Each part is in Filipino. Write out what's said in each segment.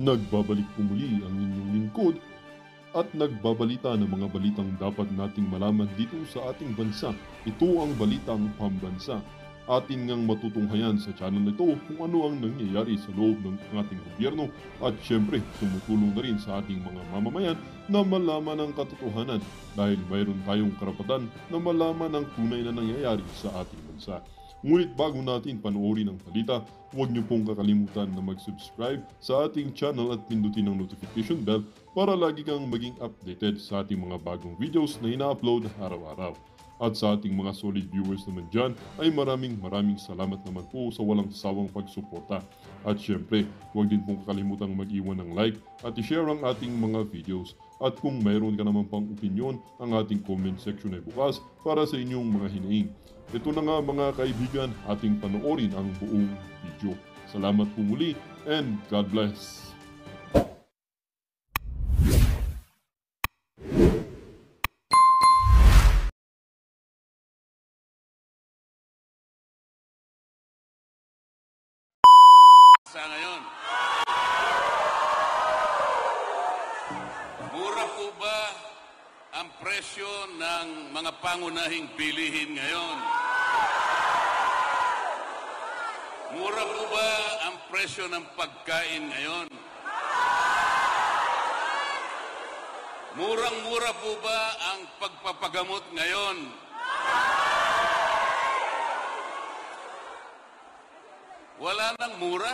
Nagbabalik po muli ang inyong lingkod at nagbabalita ng mga balitang dapat nating malaman dito sa ating bansa. Ito ang Balitang Pambansa. Atin ngang matutunghayan sa channel na ito kung ano ang nangyayari sa loob ng ating gobyerno at syempre tumutulong na rin sa ating mga mamamayan na malaman ang katotohanan dahil mayroon tayong karapatan na malaman ang tunay na nangyayari sa ating bansa. Ngunit bago natin panoorin ang balita, huwag niyo pong kakalimutan na mag-subscribe sa ating channel at pindutin ang notification bell para lagi kang maging updated sa ating mga bagong videos na ina-upload araw-araw. At sa ating mga solid viewers naman dyan ay maraming salamat naman po sa walang sawang pagsuporta. At syempre, huwag din pong kakalimutan mag-iwan ng like at i-share ang ating mga videos. At kung mayroon ka naman pang opinion, ang ating comment section ay bukas para sa inyong mga hinaing. Ito na nga mga kaibigan, ating panoorin ang buong video. Salamat po muli and God bless! Sa ngayon, mura po ba ang presyo ng mga pangunahing bilihin ngayon? Mura po ba ang presyo ng pagkain ngayon? Murang-mura po ba ang pagpapagamot ngayon? Wala nang mura?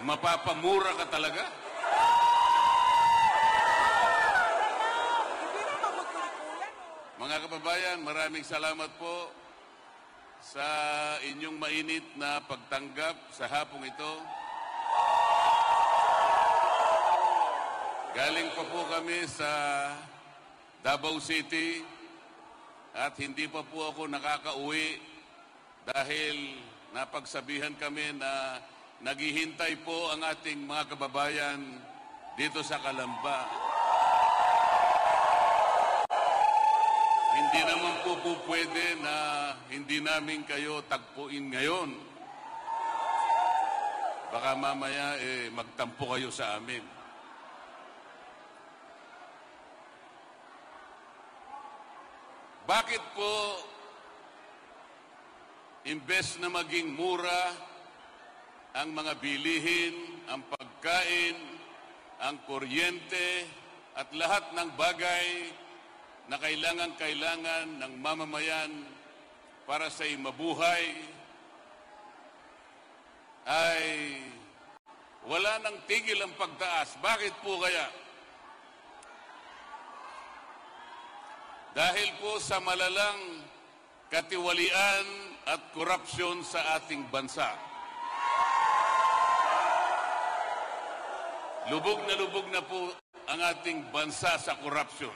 Mapapamura ka talaga? Mga kababayan, maraming salamat po sa inyong mainit na pagtanggap sa hapong ito. Galing pa po kami sa Davao City at hindi pa po ako nakakauwi dahil napagsabihan kami na naghihintay po ang ating mga kababayan dito sa Calamba. Hindi naman po pwede na hindi namin kayo tagpuin ngayon. Baka mamaya magtampo kayo sa amin. Bakit po imbes na maging mura ang mga bilihin, ang pagkain, ang kuryente at lahat ng bagay na kailangan ng mamamayan para sa mabuhay ay wala nang tigil ang pagtaas? Bakit po kaya? Dahil po sa malalang katiwalian at korupsyon sa ating bansa. Lubog na po ang ating bansa sa korupsyon.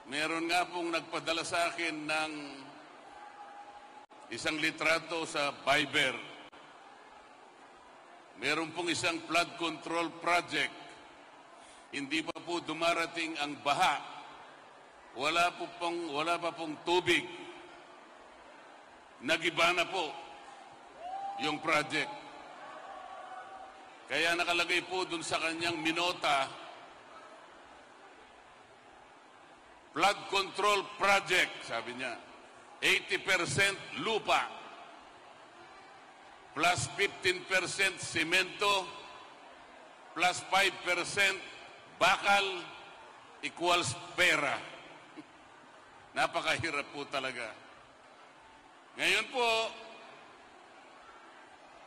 Meron nga pong nagpadala sa akin ng isang litrato sa Viber. Meron pong isang flood control project. Hindi pa po dumarating ang baha. Wala pa pong tubig. Nagiba na po yung project. Kaya nakalagay po dun sa kanyang minota, flood control project, sabi niya. 80% lupa, plus 15% semento, plus 5% bakal, equals pera. Napakahirap po talaga. Ngayon po,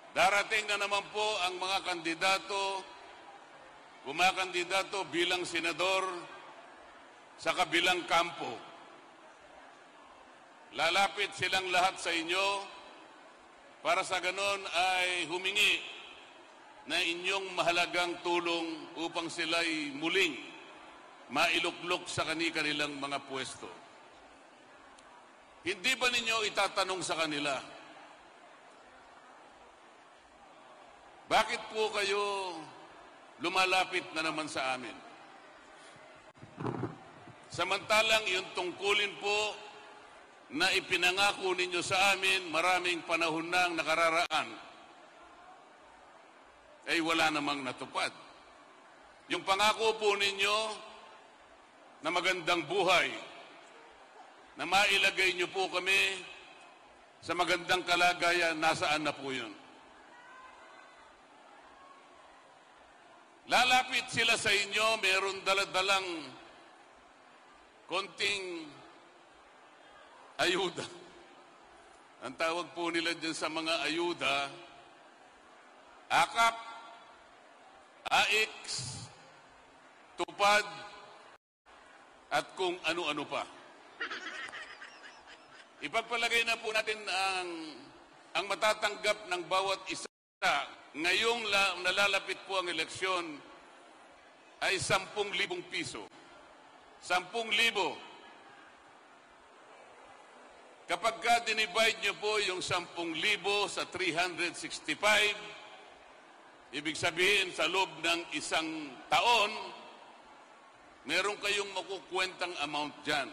darating na naman po ang mga kandidato, kumakandidato bilang senador sa kabilang kampo. Lalapit silang lahat sa inyo para sa ganon ay humingi na inyong mahalagang tulong upang sila'y muling mailuklok sa kanilang mga pwesto. Hindi ba ninyo itatanong sa kanila, bakit po kayo lumalapit na naman sa amin? Samantalang yung tungkulin po na ipinangako ninyo sa amin maraming panahon nang nakararaan ay wala namang natupad. Yung pangako po ninyo na magandang buhay, na mailagay niyo po kami sa magandang kalagayan, nasaan na po yun? Lalapit sila sa inyo, meron daladalang konting ayuda. Ang tawag po nila dyan sa mga ayuda, akap, AX, tupad, at kung ano-ano pa. Ipagpalagay na po natin ang matatanggap ng bawat isa. Ngayong nalalapit po ang eleksyon ay 10,000 piso. 10,000. Kapag dinivide nyo po yung 10,000 sa 365, ibig sabihin sa loob ng isang taon, meron kayong makukwentang amount dyan.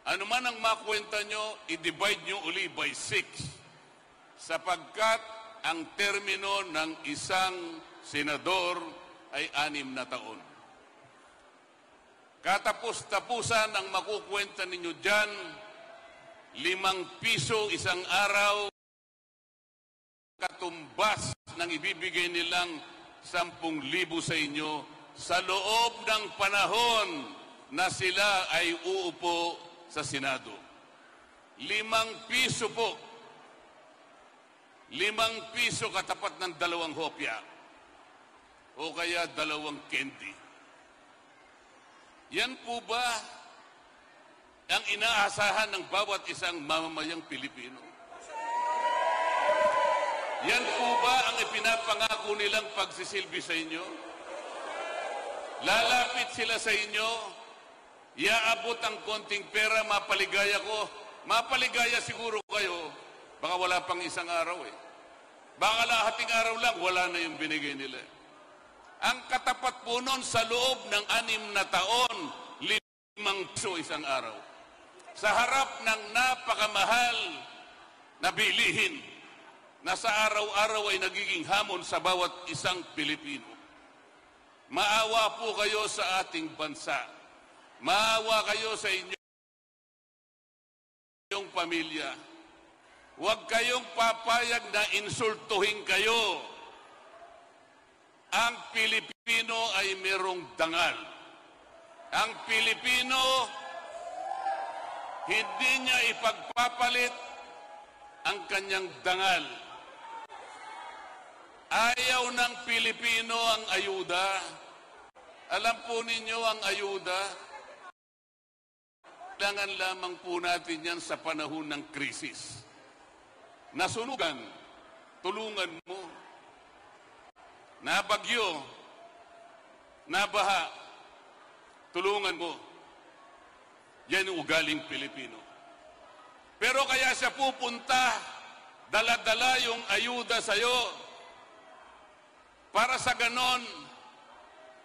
Ano man ang makwenta nyo, i-divide nyo uli by 6. Sapagkat ang termino ng isang senador ay 6 na taon. Katapos-tapusan ang makukwenta ninyo dyan, 5 piso isang araw, katumbas ng ibibigay nilang 10,000 sa inyo sa loob ng panahon na sila ay uupo sa Senado. 5 piso po. 5 piso katapat ng 2 hopya o kaya 2 candy. Yan po ba ang inaasahan ng bawat isang mamamayang Pilipino? Yan po ba ang ipinapangako nilang pagsisilbi sa inyo? Lalapit sila sa inyo, iaabot ang konting pera, mapaligaya ko. Mapaligaya siguro kayo, baka wala pang isang araw eh. Baka lahating araw lang, wala na yung binigay nila. Ang katapat po nun sa loob ng 6 na taon, 5 piso isang araw. Sa harap ng napakamahal na bilihin na sa araw-araw ay nagiging hamon sa bawat isang Pilipino. Maawa po kayo sa ating bansa. Maawa kayo sa inyong pamilya. Huwag kayong papayag na insultuhin kayo. Ang Pilipino ay merong dangal. Ang Pilipino, hindi niya ipagpapalit ang kanyang dangal. Ayaw ng Pilipino ang ayuda. Alam po ninyo ang ayuda, kailangan lamang po natin yan sa panahon ng krisis. Nasunugan, tulungan mo. Nabagyo, nabaha, tulungan mo. Yan ang ugaling Pilipino. Pero kaya siya pupunta, dala-dala yung ayuda sa'yo. Para sa ganon,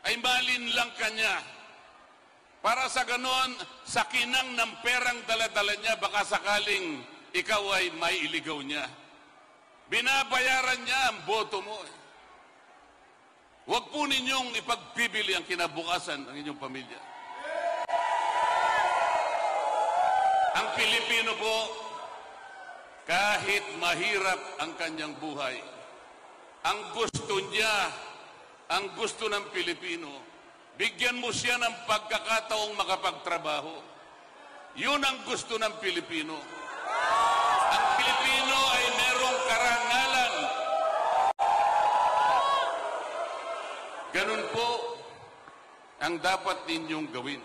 ay malinlang kanya. Para sa ganon, sa kinang ng perang dala-dala niya, baka sakaling ikaw ay maiiligaw niya. Binabayaran niya ang boto mo. Huwag po ninyong ipagpibili ang kinabukasan ng inyong pamilya. Ang Pilipino po, kahit mahirap ang kanyang buhay, ang gusto niya, ang gusto ng Pilipino, bigyan mo siya ng pagkakataong makapagtrabaho. Yun ang gusto ng Pilipino. Ang Pilipino ay merong karangalan. Ganun po ang dapat ninyong gawin.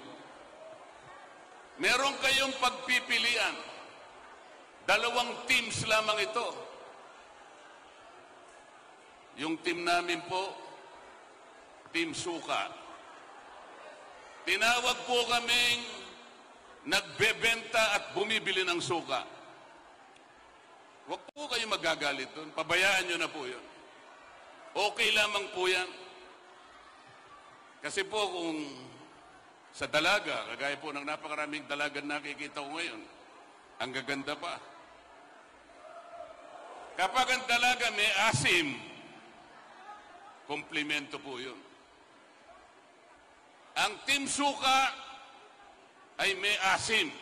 Meron kayong pagpipilian. 2 teams lamang ito. Yung team namin po, Team Suka. Tinawag po kaming nagbebenta at bumibili ng suka. Huwag po kayo magagalit doon. Pabayaan nyo na po yun. Okay lamang po yan. Kasi po kung sa dalaga, kagaya po ng napakaraming dalagan nakikita ko ngayon. Ang gaganda pa. Kapag ang dalaga may asim, komplimento po yun. Ang Team Suka ay may asim.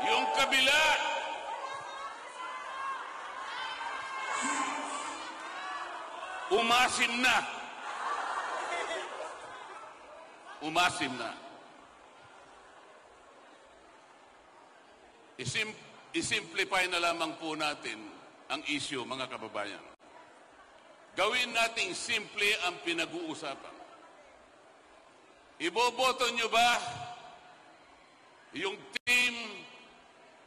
Yung kabila, umasim na. Umasim na. Isimplify na lamang po natin ang issue, mga kababayan. Gawin nating simple ang pinag-uusapan. Iboboto nyo ba yung team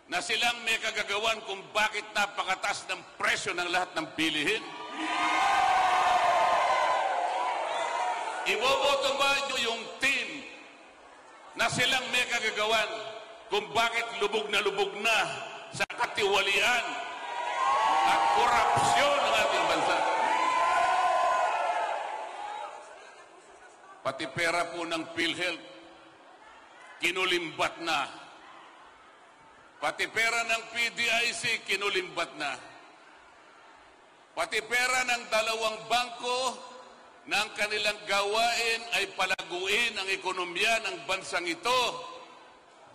na silang may kagagawan kung bakit napakatas ng presyo ng lahat ng bilihin? Iboboto ba nyo yung team na silang may kagagawan kung bakit lubog na sa katiwalian at korupsyon ng ating bansa? Pati pera po ng PhilHealth, kinulimbat na. Pati pera ng PDIC, kinulimbat na. Pati pera ng dalawang bangko na ang kanilang gawain ay palaguin ang ekonomiya ng bansang ito,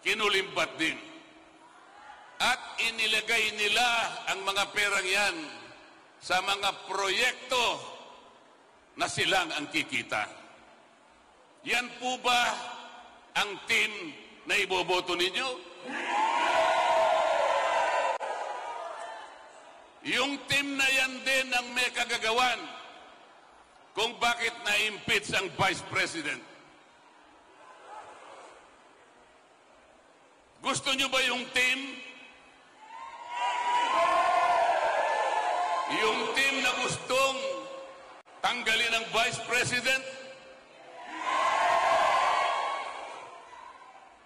kinulimbat din. At inilagay nila ang mga perang yan sa mga proyekto na silang ang kikita. Yan po ba ang team na iboboto ninyo? Yung team na yan din ang may kagagawan kung bakit na-impeach ang Vice President. Gusto nyo ba yung team? Yung team na gustong tanggalin ang Vice President?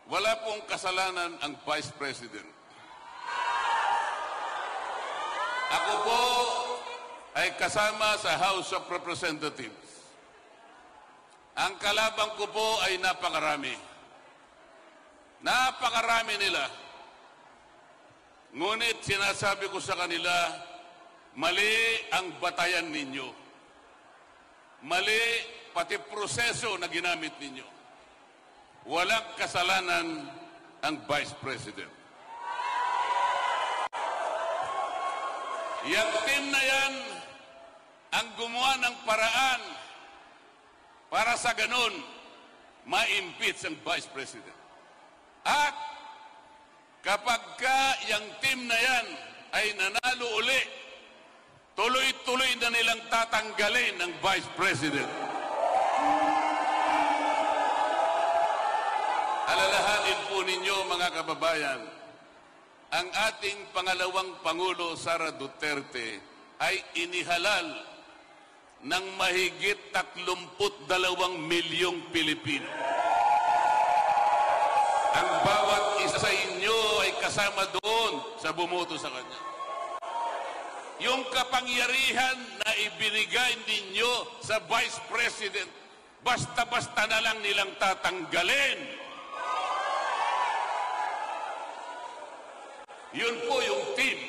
Wala pong kasalanan ang Vice President. Ako po ay kasama sa House of Representatives. Ang kalabang ko po ay napakarami. Napakarami nila. Ngunit sinasabi ko sa kanila, mali ang batayan ninyo. Mali pati proseso na ginamit ninyo. Walang kasalanan ang Vice President. Yang team na yan ang gumawa ng paraan para sa ganun ma-impeach ang Vice President. At kapag yung team na yan ay nanalo uli, tuloy-tuloy na nilang tatanggalin ang Vice President. Alalahanin po ninyo, mga kababayan, ang ating pangalawang Pangulo, Sara Duterte, ay inihalal ng mahigit 32 milyong Pilipino. Ang bawat isa sa inyo ay kasama doon sa bumoto sa kanya. Yung kapangyarihan na ibinigay ninyo sa Vice President, basta-basta na lang nilang tatanggalin. Yun po yung team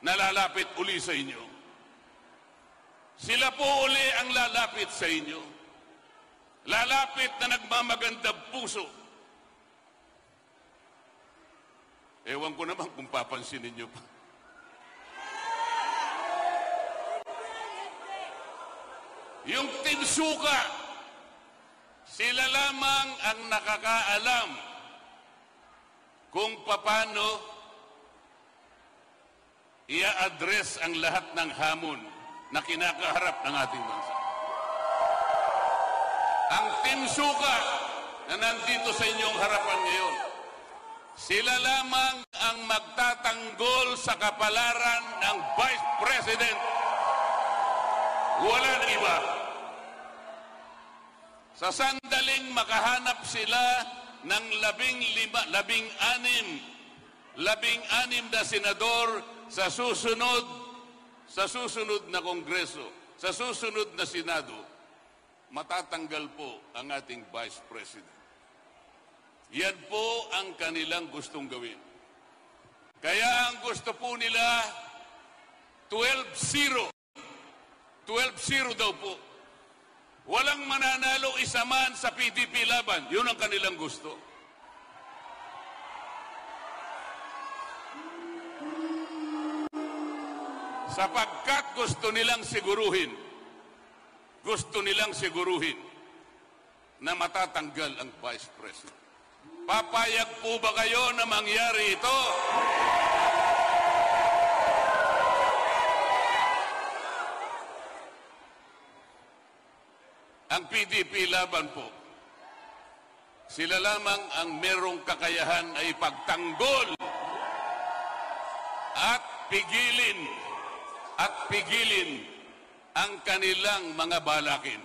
na lalapit uli sa inyo. Sila po uli ang lalapit sa inyo. Lalapit na nagmamagandang puso. Ewan ko naman kung papansinin nyo pa. Yung Team Suka, sila lamang ang nakakaalam kung paano i-address ang lahat ng hamon na kinakaharap ng ating bansa. Ang Team Suka na nandito sa inyong harapan ngayon, sila lamang ang magtatanggol sa kapalaran ng Vice President. Wala na iba. Sa sandaling makahanap sila ng 16 na senador sa susunod na Kongreso, sa susunod na Senado, matatanggal po ang ating Vice President. Yan po ang kanilang gustong gawin. Kaya ang gusto po nila, 12-0. 12-0 daw po. Walang mananalo isa man sa PDP laban. Yun ang kanilang gusto. Sapagkat gusto nilang siguruhin na matatanggal ang Vice President. Papayag po ba kayo na mangyari ito? Ang PDP laban po, sila lamang ang merong kakayahan ay pagtanggol at pigilin ang kanilang mga balakin.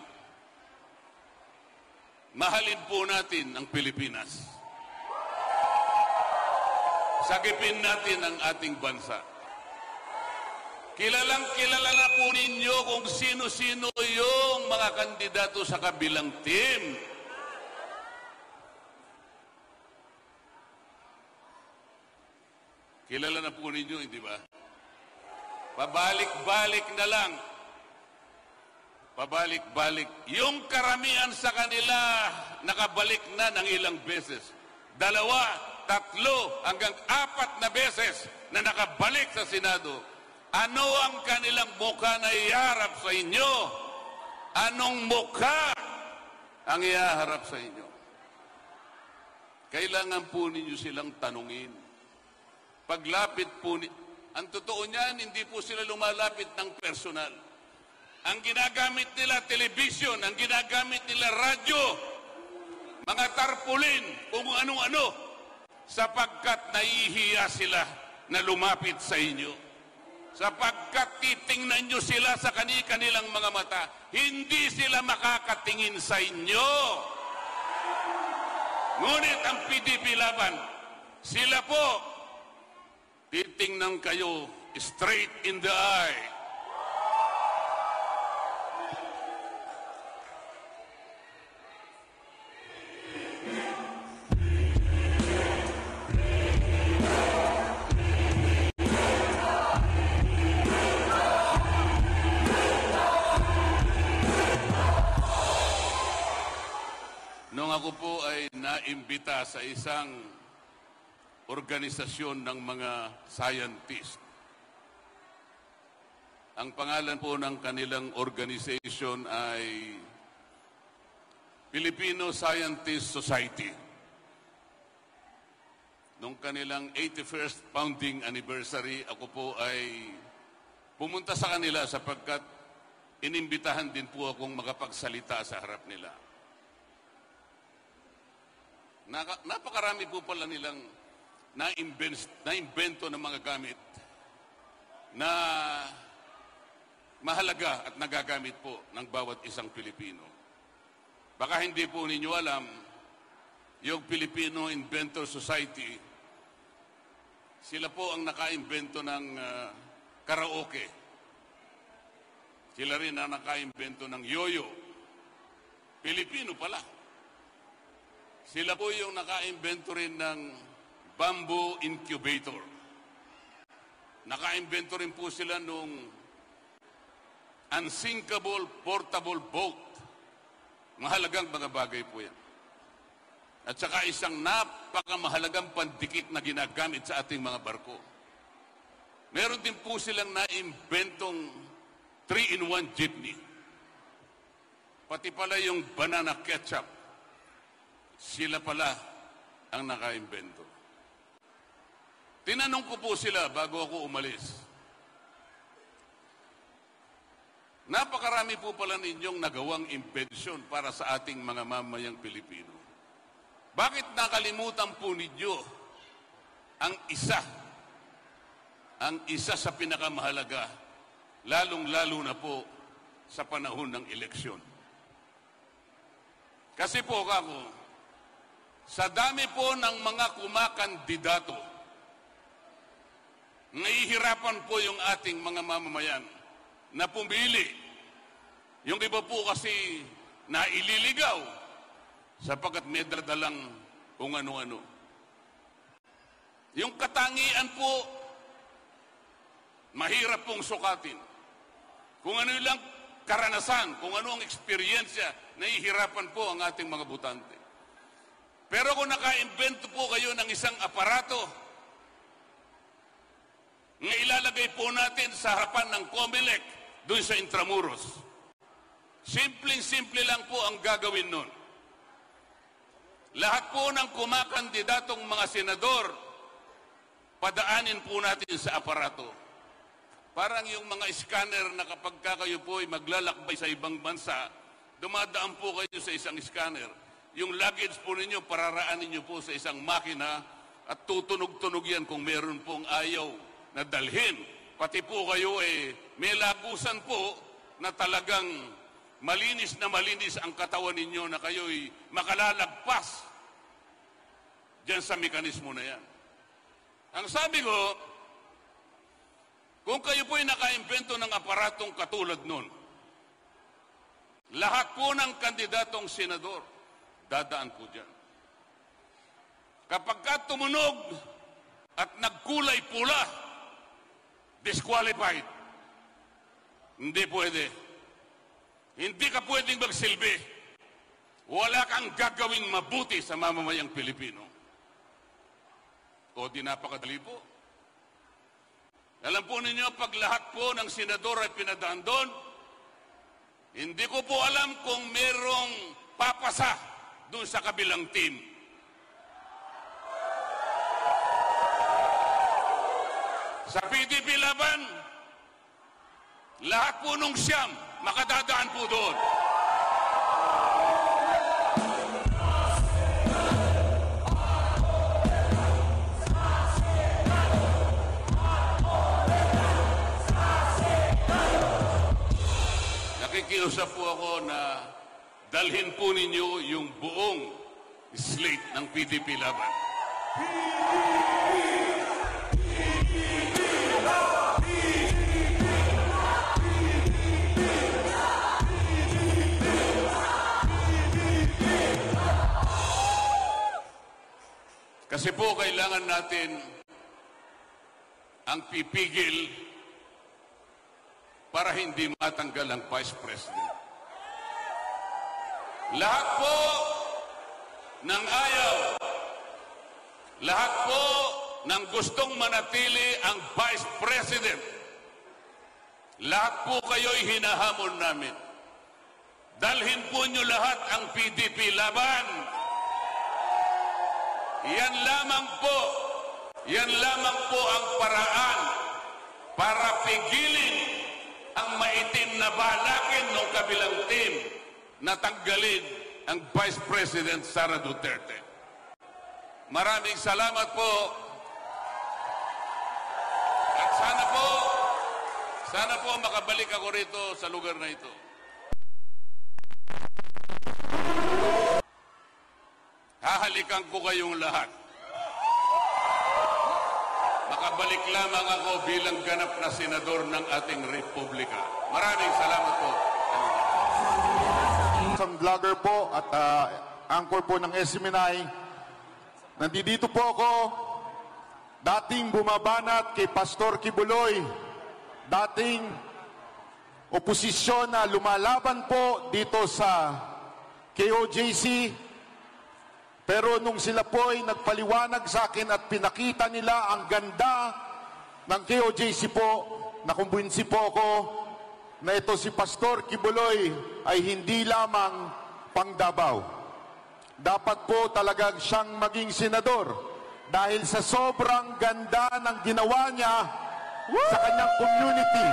Mahalin po natin ang Pilipinas. Sagipin natin ang ating bansa. Kilala na po ninyo kung sino-sino yung mga kandidato sa kabilang team. Kilala na po ninyo, hindi ba? Pabalik-balik na lang. Pabalik-balik. Yung karamihan sa kanila, nakabalik na ng ilang beses. 2, 3, hanggang 4 na beses na nakabalik sa Senado. Ano ang kanilang mukha na iharap sa inyo? Anong mukha ang iharap sa inyo? Kailangan po ninyo silang tanungin. Paglapit po, ang totoo niyan, hindi po sila lumalapit ng personal. Ang ginagamit nila, television, ang ginagamit nila, radyo, mga tarpulin, kung ano-ano, sapagkat nahihiya sila na lumapit sa inyo. Sapagkat titingnan nyo sila sa kanilang mga mata, hindi sila makakatingin sa inyo. Ngunit ang PDP laban, sila po, titingnan kayo straight in the eye. Nung ako po ay naimbita sa isang organisasyon ng mga scientist, ang pangalan po ng kanilang organization ay Filipino Scientist Society. Nung kanilang 81st founding anniversary, ako po ay pumunta sa kanila sapagkat inimbitahan din po akong makapagsalita sa harap nila. Napakarami po pala nilang na-imbento ng mga gamit na mahalaga at nagagamit po ng bawat isang Pilipino. Baka hindi po ninyo alam, yung Filipino Inventor Society, sila po ang naka-imbento ng karaoke. Sila rin ang naka-imbento ng yoyo. Pilipino pala. Sila po yung naka-imbento rin ng bamboo incubator. Naka-imbento rin po sila nung unsinkable portable boat. Mahalagang mga bagay po yan. At saka isang napakamahalagang pandikit na ginagamit sa ating mga barko. Meron din po silang na-imbentong 3-in-1 jeepney. Pati pala yung banana ketchup. Sila pala ang naka-imbento. Tinanong ko po sila bago ako umalis. Napakarami po pala ninyong nagawang imbensyon para sa ating mga mamayang Pilipino. Bakit nakalimutan po ninyo ang isa sa pinakamahalaga, lalong-lalo na po sa panahon ng eleksyon? Kasi po kako, sa dami po ng mga kumakandidato, nahihirapan po yung ating mga mamamayan na pumili. Yung iba po kasi na ililigaw sapagkat may dadalang kung ano-ano. Yung katangian po, mahirap pong sukatin. Kung ano lang karanasan, kung ano ang eksperyensya, nahihirapan po ang ating mga butante. Pero kung naka-invento po kayo ng isang aparato na ilalagay po natin sa harapan ng COMELEC doon sa Intramuros, simpleng-simple lang po ang gagawin nun. Lahat po ng kumakandidatong mga senador, padaanin po natin sa aparato. Parang yung mga scanner na kapag kayo po ay maglalakbay sa ibang bansa, dumadaan po kayo sa isang scanner. Yung luggage po ninyo, pararaanin nyo po sa isang makina at tutunog-tunog yan kung meron pong ayaw na dalhin. Pati po kayo may lagusan po na talagang malinis na malinis ang katawan ninyo na kayo'y makalalagpas dyan sa mekanismo na yan. Ang sabi ko, kung kayo po'y naka-invento ng aparatong katulad nun, lahat po ng kandidatong senador, dadaan po dyan. Kapag ka tumunog at nagkulay pula, disqualified. Hindi pwede. Hindi ka pwedeng magsilbi. Wala kang gagawing mabuti sa mamamayang Pilipino. O di napakadali po. Alam po ninyo, pag lahat po ng senador ay pinadaan doon, hindi ko po alam kung merong papasa doon sa kabilang team. Sa PDP laban, lahat po nung siyam, makadadaan po doon. Nakikiusap po ako na dalhin po ninyo yung buong slate ng PDP laban. Kasi po kailangan natin ang pipigil para hindi matanggal ang Vice President. Lahat po ng ayaw, lahat po ng gustong manatili ang Vice President, lahat po kayo'y hinahamon namin. Dalhin po nyo lahat ang PDP laban. Yan lamang po ang paraan para pigilin ang maitim na balakin ng kabilang team na tanggalin ang Vice President Sara Duterte. Maraming salamat po. At sana po makabalik ako rito sa lugar na ito. Hahalikan ko kayong lahat. Makabalik lamang ako bilang ganap na senador ng ating republika. Maraming salamat po. Isang vlogger po at anchor po ng SMNI. Nandito po ako, dating bumabanat kay Pastor Kibuloy, dating oposisyon na lumalaban po dito sa KOJC. Pero nung sila po ay nagpaliwanag sa akin at pinakita nila ang ganda ng KOJC po, nakumbinsi po ako na ito si Pastor Kibuloy ay hindi lamang pang Davao. Dapat po talagang siyang maging senador dahil sa sobrang ganda ng ginawa niya sa kanyang community.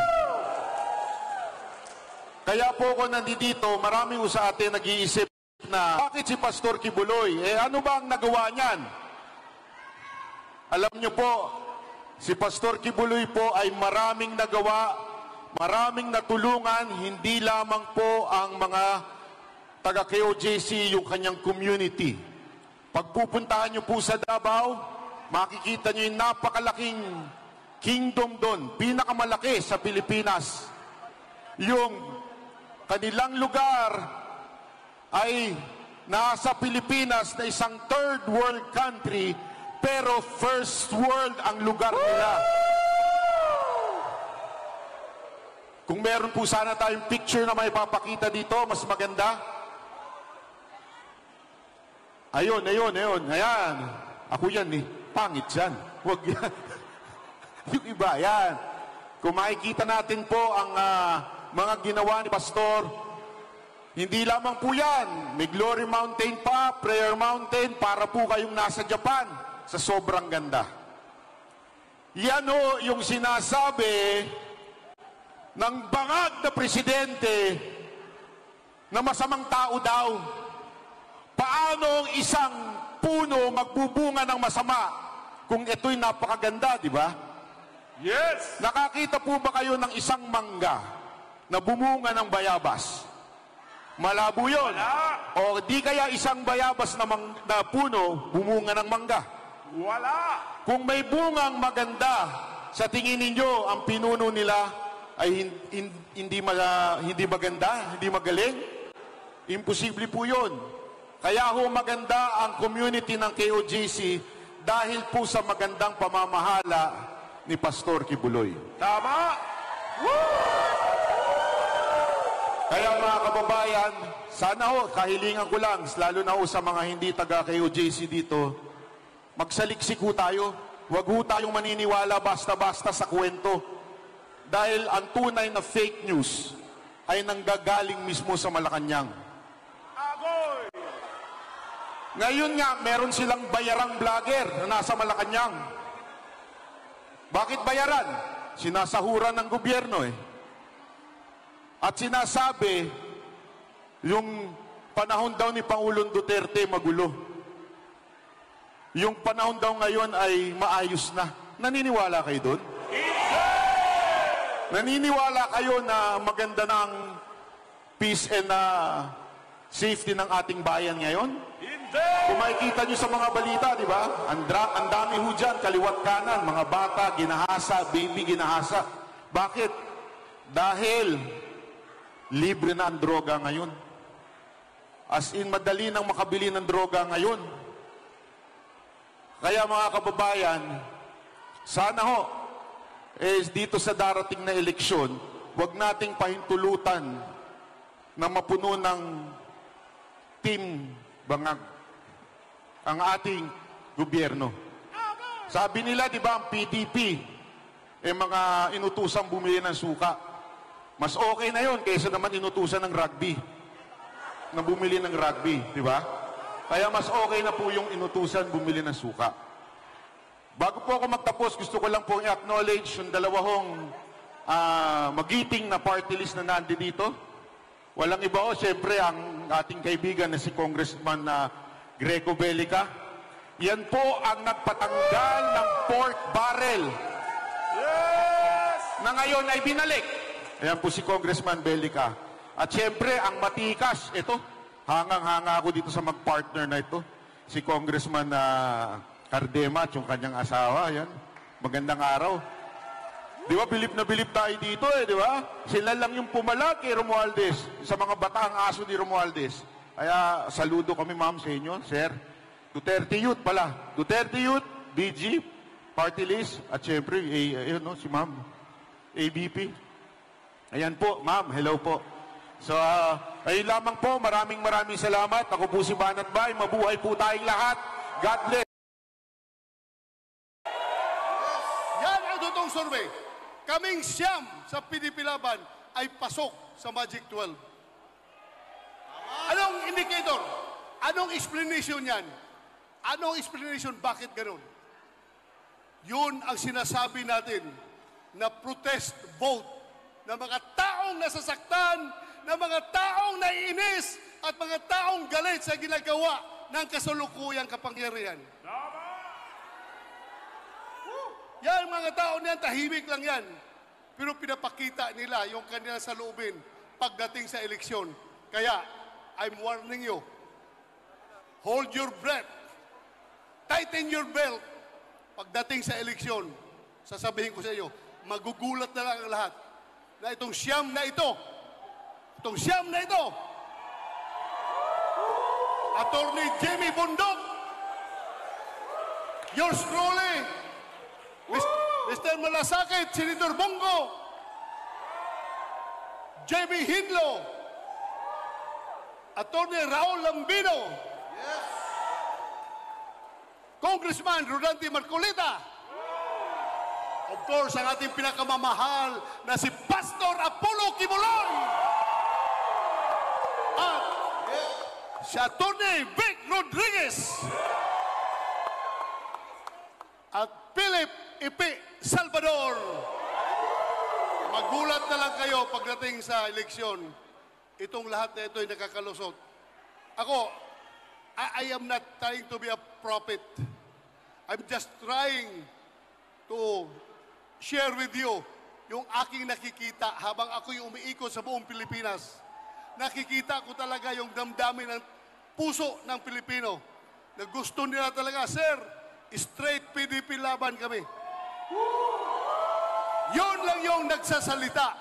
Kaya po ako nandito, marami sa atin nag-iisip na bakit si Pastor Kibuloy? Ano ba ang nagawa niyan? Alam niyo po, si Pastor Kibuloy po ay maraming nagawa, maraming natulungan, hindi lamang po ang mga taga-KOJC, yung kanyang community. Pagpupuntahan niyo po sa Davao, makikita niyo yung napakalaking kingdom doon, pinakamalaki sa Pilipinas. Yung kanilang lugar ay nasa Pilipinas na isang third world country, pero first world ang lugar nila. Kung meron po sana tayong picture na may papakita dito, mas maganda. Ayun. Ayan. Ako yan eh. Pangit yan. Huwag yan. Yung iba, yan. Kung makikita natin po ang mga ginawa ni Pastor, hindi lamang po yan. May Glory Mountain pa, Prayer Mountain, para po kayong nasa Japan sa sobrang ganda. Yan o yung sinasabi ng bangag na presidente na masamang tao daw. Paano ang isang puno magbubunga ng masama kung ito'y napakaganda, di ba? Yes! Nakakita po ba kayo ng isang mangga na bumunga ng bayabas? Malabo yun. Wala! O di kaya isang bayabas na, na puno bumunga ng mangga? Wala! Kung may bungang maganda, sa tingin ninyo, ang pinuno nila ay hindi maganda, hindi magaling? Imposible po yun. Kaya ho maganda ang community ng KOJC dahil po sa magandang pamamahala ni Pastor Kibuloy. Tama! Kaya mga kababayan, sana ho, kahilingan ko lang, lalo na ho sa mga hindi taga KOJC dito, magsaliksik ho tayo. Huwag ho tayong maniniwala basta-basta sa kwento. Dahil ang tunay na fake news ay nanggagaling mismo sa Malacanang. Agoy! Ngayon nga, meron silang bayarang vlogger na nasa Malacanang. Bakit bayaran? Sinasahuran ng gobyerno eh. At sinasabi, yung panahon daw ni Pangulong Duterte magulo. Yung panahon daw ngayon ay maayos na. Naniniwala kayo doon? Naniniwala kayo na maganda ng peace and safety ng ating bayan ngayon? Hindi! Kung makikita nyo sa mga balita, di ba? Ang dami ho dyan, kaliwat kanan, mga bata, ginahasa, baby, ginahasa. Bakit? Dahil libre na ang droga ngayon. As in, madali nang makabili ng droga ngayon. Kaya mga kababayan, sana ho, dito sa darating na eleksyon, huwag nating pahintulutan na mapuno ng team bangag ang ating gobyerno. Sabi nila, di ba, ang PDP, mga inutusang bumili ng suka. Mas okay na yon kaysa naman inutusan ng rugby, na bumili ng rugby, di ba? Kaya mas okay na po yung inutusan bumili ng suka. Bago po ako magtapos, gusto ko lang po i-acknowledge yung dalawang magiting na party list na nandi dito. Walang iba o, siyempre, ang ating kaibigan na si Congressman Greco Bellica. Yan po ang nagpatanggal ng pork barrel. Yes! Na ngayon ay binalik. Ayan po si Congressman Bellica. At siyempre, ang matikas, ito, hangang-hanga ako dito sa mag-partner na ito. Si Congressman Cardema at yung kanyang asawa, yan. Magandang araw. Di ba, bilip na bilip tayo dito di ba? Sila lang yung pumalag kay Romualdez, sa mga bataang aso ni Romualdez. Kaya, saludo kami ma'am sa inyo, sir. Duterte Youth pala. Duterte Youth, BG, Party List, at syempre, si ma'am, ABP. Ayan po, ma'am, hello po. So, ayun lamang po, maraming salamat. Ako po si Banat Bay, mabuhay po tayong lahat. God bless. Survey, kaming siyam sa PDP Laban ay pasok sa Magic 12. Anong indicator? Anong explanation yan? Anong explanation bakit ganun? Yun ang sinasabi natin na protest vote ng mga taong nasasaktan, ng mga taong naiinis at mga taong galit sa ginagawa ng kasalukuyang kapangyarihan. Yan, mga tao niyan, tahimik lang yan. Pero pinapakita nila yung kanilang saloobin pagdating sa eleksyon. Kaya, I'm warning you, hold your breath, tighten your belt. Pagdating sa eleksyon, sasabihin ko sa iyo, magugulat na lang ang lahat na itong siyam na ito, Attorney Jamie Bundok, yours truly, Mr. Malasakit, Senator Bongo, J.B. Hidlo, Attorney Raul Lambino, Congressman Rodante Marcolita, of course, ang ating pinakamamahal na si Pastor Apollo Quibulon, at si Atty. Vic Rodriguez, at Philip Ipi Salvador. Magulat na lang kayo pagdating sa eleksyon. Itong lahat na ito ay nakakalusot. Ako, I am not trying to be a prophet. I'm just trying to share with you yung aking nakikita habang ako'y umiikot sa buong Pilipinas. Nakikita ko talaga yung damdamin ng puso ng Pilipino na gusto nila talaga, sir, straight PDP laban kami. Yun lang yung nagsasalita.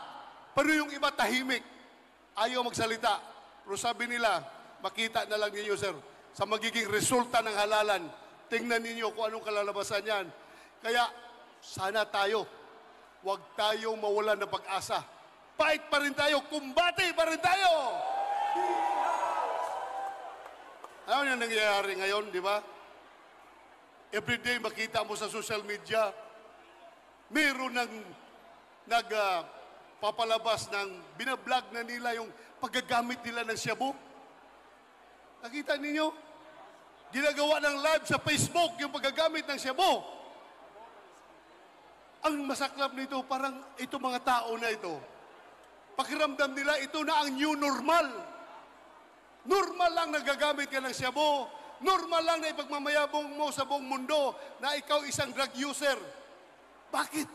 Pero yung iba tahimik. Ayaw magsalita. Pero sabi nila, makita na lang ninyo, sir, sa magiging resulta ng halalan. Tingnan ninyo kung anong kalalabasan yan. Kaya, sana tayo, huwag tayong mawalan ng pag-asa. Fight pa rin tayo, kumbati pa rin tayo! Ano yung nangyayari ngayon, di ba? Everyday makita mo sa social media, meron ng nagpapalabas ng binablog na nila yung paggagamit nila ng shabu. Nakita ninyo? Ginagawa ng live sa Facebook yung paggagamit ng shabu. Ang masaklap nito, parang ito mga tao na ito, pakiramdam nila ito na ang new normal. Normal lang nagagamit ka ng shabu. Normal lang na ipagmamayabong mo sa buong mundo na ikaw isang drug user. Bakit?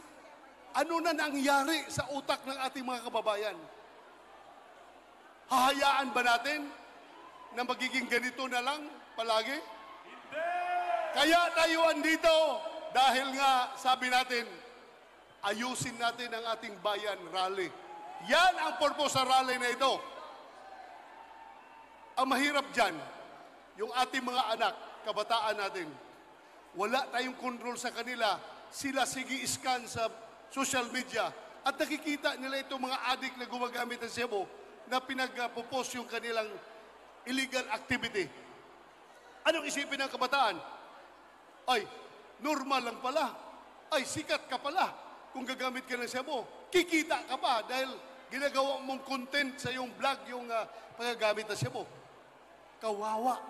Ano na nangyari sa utak ng ating mga kababayan? Hahayaan ba natin na magiging ganito na lang palagi? Hindi! Kaya tayo andito dahil nga sabi natin, ayusin natin ang ating bayan rally. Yan ang purpose sa rally na ito. Ang mahirap dyan, yung ating mga anak, kabataan natin, wala tayong control sa kanila. Sila sige scan sa social media at nakikita nila itong mga adik na gumagamit ng shabu na pinag-post yung kanilang illegal activity. Anong isipin ng kabataan? Ay, normal lang pala. Ay, sikat ka pala kung gagamit ka ng shabu. Kikita ka pa dahil ginagawa mong content sa iyong vlog yung paggagamit ng shabu. Kawawa.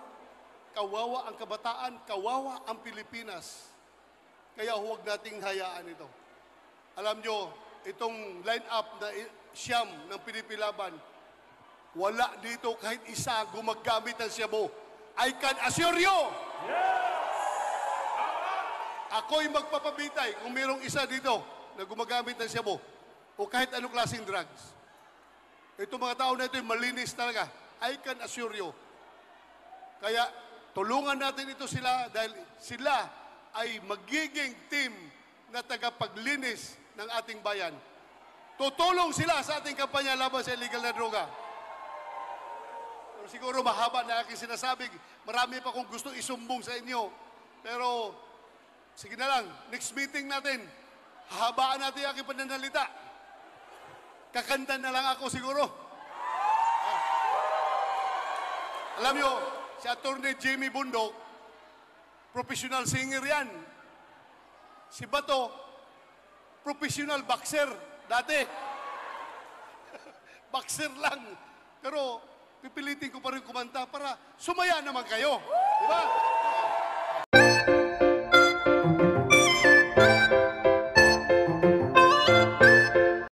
Kawawa ang kabataan, kawawa ang Pilipinas. Kaya huwag nating hayaan ito. Alam nyo, itong line-up na siyam ng Pinipilaban, wala dito kahit isa gumagamit ng shabu. I can assure you! Ako'y magpapabitay kung mayroong isa dito na gumagamit ng shabu o kahit anong klaseng drugs. Itong mga tao na ito malinis talaga. I can assure you. Kaya tulungan natin ito sila dahil sila ay magiging team na tagapaglinis ng ating bayan. Tutulong sila sa ating kampanya laban sa illegal na droga. Pero siguro mahaba na aking sinasabi. Marami pa kong gusto isumbong sa inyo. Pero sige na lang, next meeting natin, hahabaan natin ang aking pananalita. Kakanta na lang ako siguro. Alam nyo, si Atty. Jamie Bundok, professional singer yan. Si Bato, professional boxer dati. Boxer lang. Pero pipilitin ko pa rin kumanta para sumaya naman kayo. Di ba?